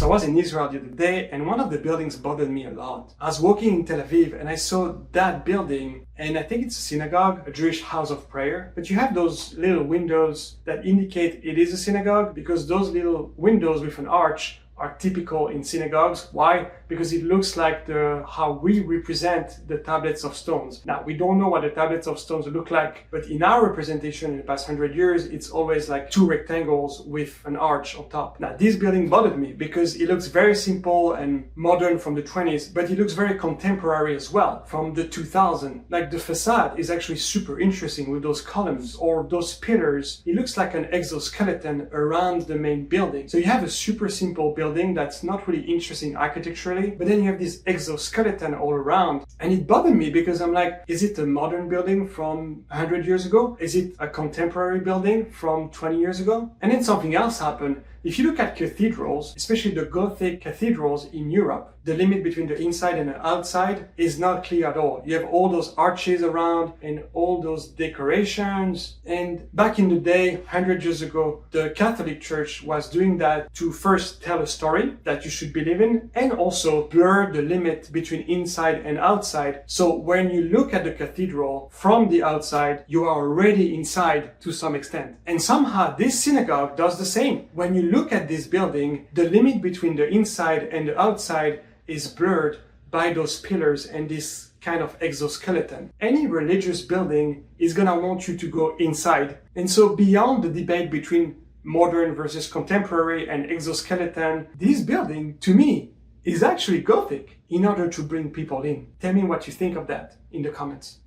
So I was in Israel the other day, and one of the buildings bothered me a lot. I was walking in Tel Aviv and I saw that building, and I think it's a synagogue, a Jewish house of prayer. But you have those little windows that indicate it is a synagogue, because those little windows with an arch are typical in synagogues. Why? Because it looks like how we represent the tablets of stones. Now, we don't know what the tablets of stones look like, but in our representation in the past 100 years, it's always like two rectangles with an arch on top. Now, this building bothered me because it looks very simple and modern from the 20s, but it looks very contemporary as well from the 2000s. Like the facade is actually super interesting with those columns or those pillars. It looks like an exoskeleton around the main building. So you have a super simple building that's not really interesting architecturally, but then you have this exoskeleton all around. And it bothered me because I'm like, is it a modern building from 100 years ago? Is it a contemporary building from 20 years ago? And then something else happened. If you look at cathedrals, especially the Gothic cathedrals in Europe, the limit between the inside and the outside is not clear at all. You have all those arches around and all those decorations. And back in the day, 100 years ago, the Catholic Church was doing that to first tell a story that you should believe in, and also blur the limit between inside and outside. So when you look at the cathedral from the outside, you are already inside to some extent. And somehow this synagogue does the same. When you look at this building, the limit between the inside and the outside is blurred by those pillars and this kind of exoskeleton. Any religious building is gonna want you to go inside. And so beyond the debate between modern versus contemporary and exoskeleton, this building, to me, is actually Gothic in order to bring people in. Tell me what you think of that in the comments.